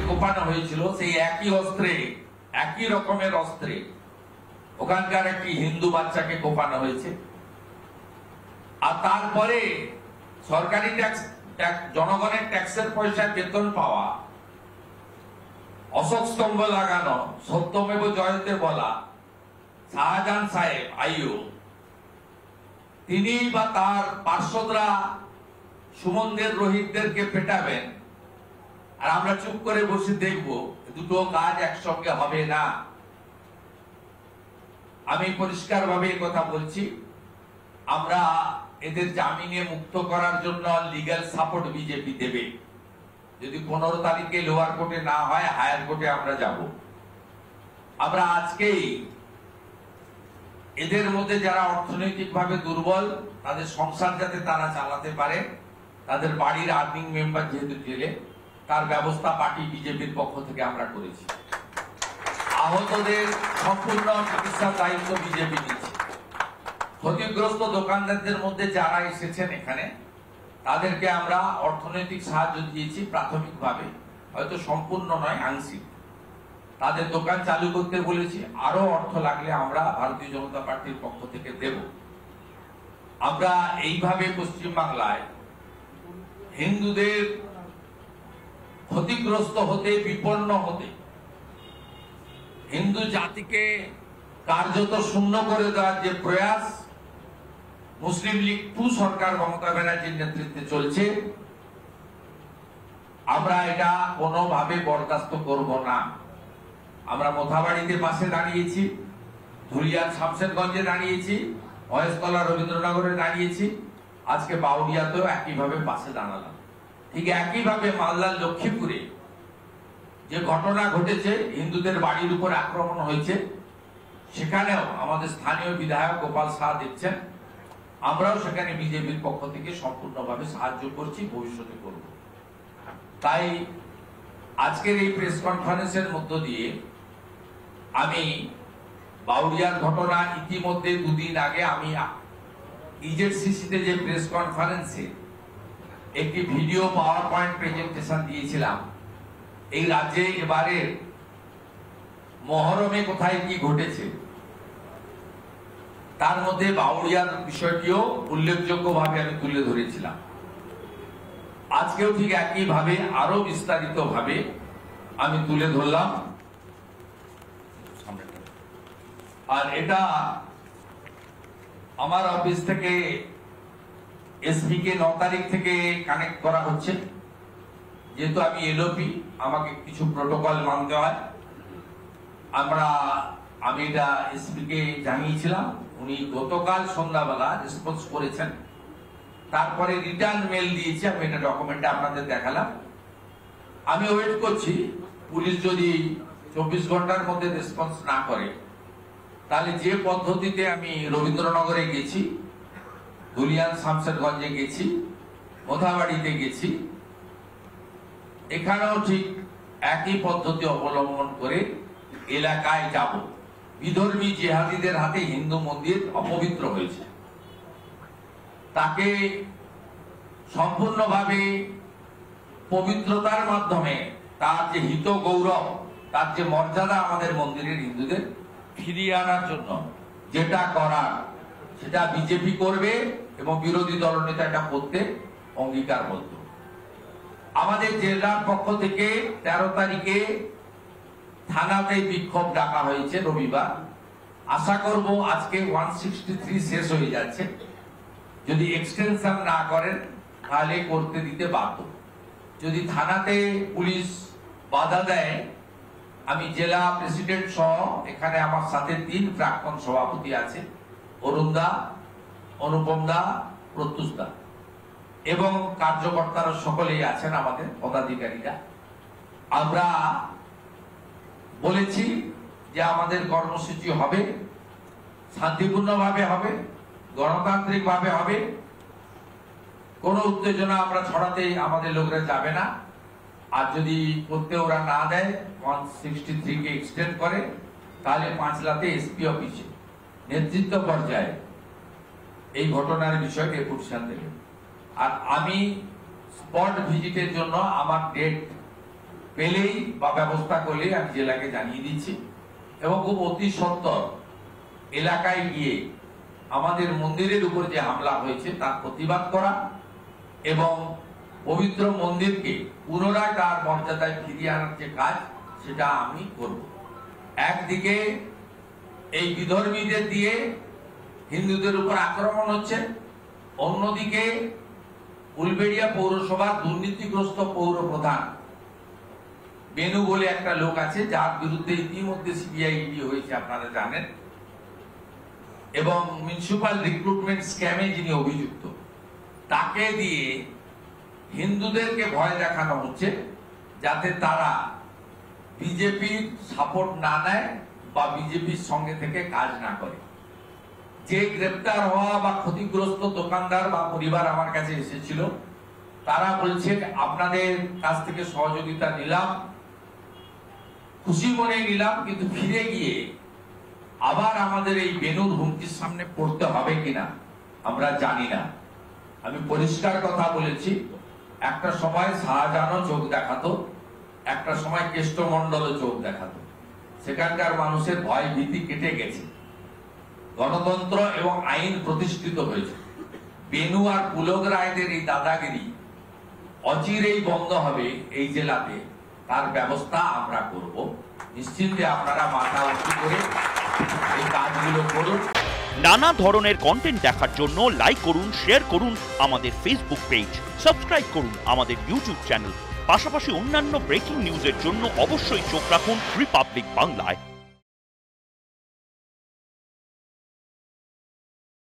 কোপানো হয়েছিল সেই একই অস্ত্রে, একই রকমের অস্ত্রে ওখানকার একটি হিন্দু বাচ্চাকে কোপানো হয়েছে। আর তারপরে সরকারি ট্যাক্স, জনগণের ট্যাক্সের পয়সায় বেতন পাওয়া, অশোক স্তম্ভ লাগানো, সত্যমেব জয়তে বলা শাহজাহান সাহেব আইও, তিনি বা তার পার্শ্বদরা সুমনদের রোহিতদেরকে পেটাবেন আর আমরা চুপ করে বসে দেখব, দুটো কাজ একসঙ্গে হবে না। আমি পরিষ্কারভাবে কথা বলছি, আমরা এদের জামিনে মুক্ত করার জন্য লিগ্যাল সাপোর্ট বিজেপি দেবে। যদি 15 তারিখে লোয়ার কোর্টে না হয়, হায়ার কোর্টে আমরা যাব। আমরা আজকেই এদের মধ্যে যারা অর্থনৈতিকভাবে দুর্বল, তাদের সংসার যাতে তারা চালাতে পারে, তাদের বাড়ির আর্নিং মেম্বার যেহেতু জেলে, তার ব্যবস্থা পার্টি বিজেপির পক্ষ থেকে আমরা করেছি। আহতদের সম্পূর্ণ চিকিৎসার দায়িত্ব বিজেপি নিচ্ছে। ক্ষতিগ্রস্ত দোকানদারদের মধ্যে যারা এসেছেন এখানে, তাদেরকে আমরা অর্থনৈতিক সাহায্য দিয়েছি প্রাথমিকভাবে, হয়তো সম্পূর্ণ নয়, আংশিক। তাদের দোকান চালু করতে বলেছি, আরো অর্থ লাগলে আমরা ভারতীয় জনতা পার্টির পক্ষ থেকে দেব। আমরা এইভাবে পশ্চিমবাংলায় হিন্দুদের ক্ষতিগ্রস্ত হতে, বিপন্ন হতে, হিন্দু জাতিকে কার্যত শূন্য করে দেওয়ার যে প্রয়াস মুসলিম লীগ 2 সরকার মমতা ব্যানার্জির নেতৃত্বে চলছে, আমরা এটা কোনোভাবে বরদাস্ত করব না। আমরা মোথাবাড়িতে পাশে দাঁড়িয়েছি, ধুলিয়ার শামশেরগঞ্জে দাঁড়িয়েছি, মহেশতলা রবীন্দ্রনগরে দাঁড়িয়েছি, আজকে বাউরিয়াতেও একইভাবে পাশে দাঁড়ালাম। ঠিক একইভাবে মালদার লক্ষ্মীপুরে যে ঘটনা ঘটেছে, হিন্দুদের বাড়ির উপর আক্রমণ হয়েছে, সেখানেও আমাদের স্থানীয় বিধায়ক গোপাল শাহ দেখছেন, আমরাও সেখানে বিজেপির পক্ষ থেকে সম্পূর্ণভাবে সাহায্য করছি, ভবিষ্যতে করব। তাই আজকের এই প্রেস কনফারেন্সের মধ্য দিয়ে আমি বাউরিয়ার ঘটনা, ইতিমধ্যে 2 দিন আগে আমি ইজেডসিসিতে যে প্রেস কনফারেন্সে একটি ভিডিও পাওয়ার পয়েন্ট প্রেজেন্টেশন দিয়েছিলাম, এই রাজ্যে এবারের মহরমে কোথায় কি ঘটেছে, তার মধ্যে বাউরিয়ার বিষয়টিও উল্লেখযোগ্যভাবে আমি তুলে ধরেছিলাম। আজকেও ঠিক একইভাবে আরো বিস্তারিত ভাবে আমি তুলে ধরলাম। আর এটা আমার অফিস থেকে এসপি কে 9 তারিখ থেকে কানেক্ট করা হচ্ছে, যেহেতু আমি এলওপি, আমাকে কিছু প্রোটোকল মানতে হয়। আমি এটা এসপি কে জানিয়েছিলাম, উনি গতকাল সন্ধ্যাবেলা রেসপন্স করেছেন, তারপরে রিটার্ন মেল দিয়েছি, আমি এটা ডকুমেন্টে আপনাদের দেখালাম। আমি ওয়েট করছি, পুলিশ যদি 24 ঘন্টার মধ্যে রেসপন্স না করে, তাহলে যে পদ্ধতিতে আমি রবীন্দ্রনগরে গেছি, ধুলিয়ান শামশেরগঞ্জে গেছি, মোথাবাড়িতে গেছি, এখানেও ঠিক একই পদ্ধতি অবলম্বন করে এলাকায় যাব। বিধর্মী জিহাদিদের হাতে হিন্দু মন্দির অপবিত্র হয়েছে, তাকে সম্পূর্ণভাবে পবিত্রতার মাধ্যমে তার যে হিত গৌরব, তার যে মর্যাদা আমাদের মন্দিরের হিন্দুদের ফিরিয়ে আনার জন্য যেটা করার, সেটা বিজেপি করবে এবং বিরোধী দলনেতা এটা করতে অঙ্গীকারবদ্ধ। আমাদের জেলার পক্ষ থেকে 13 তারিখে থানাতে বিক্ষোভ ডাকা হয়েছে রবিবার। আশা করব আজকে 163 শেষ হয়ে যাচ্ছে, যদি এক্সটেনশন না করেন তাহলে করতে দিতে বাধ্য। যদি থানাতে পুলিশ বাধা দেয়, আমি জেলা প্রেসিডেন্ট সহ এখানে আমার সাথে 3 প্রাক্তন সভাপতি আছে, অরুণ দা, অনুপম দা, প্রত্যুষ দা, এবং কার্যকর্তারা সকলেই আছেন, আমাদের পদাধিকারীরা। আমরা বলেছি যে আমাদের কর্মসূচি হবে, শান্তিপূর্ণভাবে হবে, গণতান্ত্রিকভাবে হবে, কোন উত্তেজনা আমরা ছড়াতে আমাদের লোকরা যাবে না। আর যদি করতে ওরা না দেয়, 163 কে এক্সটেন্ড করে, তাহলে 5 লাখে এসপি অফিসে নেতৃত্ব পর্যায়ে এই ঘটনার বিষয়ে ডেপুটেশন দেবে। আর আমি স্পট ভিজিটের জন্য আমার ডেট পেলেই বা ব্যবস্থা করলেই আমি জেলাকে জানিয়ে দিচ্ছি এবং খুব অতি সত্বর এলাকায় গিয়ে আমাদের মন্দিরের উপর যে হামলা হয়েছে তার প্রতিবাদ করা এবং পবিত্র মন্দিরকে পুনরায় তার মর্যাদায় ফিরিয়ে আনার যে কাজ সেটা আমি করব। একদিকে এই বিধর্মীদের দিয়ে হিন্দুদের উপর আক্রমণ হচ্ছে, অন্যদিকে উলবেড়িয়া পৌরসভার দুর্নীতিগ্রস্ত পৌর প্রধান বেনু বলে একটা লোক আছে, যার বিরুদ্ধে ইতিমধ্যে সিবিআই ইডি হয়েছে আপনারা জানেন, এবং মিউনিসিপাল রিক্রুটমেন্ট স্ক্যামে যিনি অভিযুক্ত, তাকে দিয়ে হিন্দুদেরকে ভয় দেখানো হচ্ছে যাতে তারা বিজেপির সাপোর্ট না নেয় বা বিজেপির সঙ্গে থেকে কাজ না করে। যে গ্রেপ্তার হওয়া বা ক্ষতিগ্রস্ত দোকানদার বা পরিবার আমার কাছে এসেছিল, তারা বলছে আপনাদের কাছ থেকে সহযোগিতা নিলাম, খুশি মনে নিলাম, কিন্তু ফিরে গিয়ে আবার আমাদের এই বেনুর হুমকির সামনে পড়তে হবে কিনা আমরা জানি না। আমি পরিষ্কার কথা বলেছি, একটা সময় শাহজাহানও চোখ দেখাতো, একটা সময় কেষ্টমণ্ডলও চোখ দেখাতো। সেখানকার মানুষের ভয় ভীতি কেটে গেছে, গণতন্ত্র এবং আইন প্রতিষ্ঠিত হয়েছে। বেনু আর পুলক রায়দের এই দাদাগিরি অচিরেই বন্ধ হবে এই জেলাতে, তার ব্যবস্থা আমরা করব। নিশ্চিন্তে আপনারা মাথা উঁচু করে এই কাজগুলো করুন। নানা ধরনের কন্টেন্ট দেখার জন্য লাইক করুন, শেয়ার করুন আমাদের ফেসবুক পেজ, সাবস্ক্রাইব করুন আমাদের ইউটিউব চ্যানেল। পাশাপাশি অন্যান্য ব্রেকিং নিউজের জন্য অবশ্যই চোখ রাখুন রিপাবলিক বাংলায়।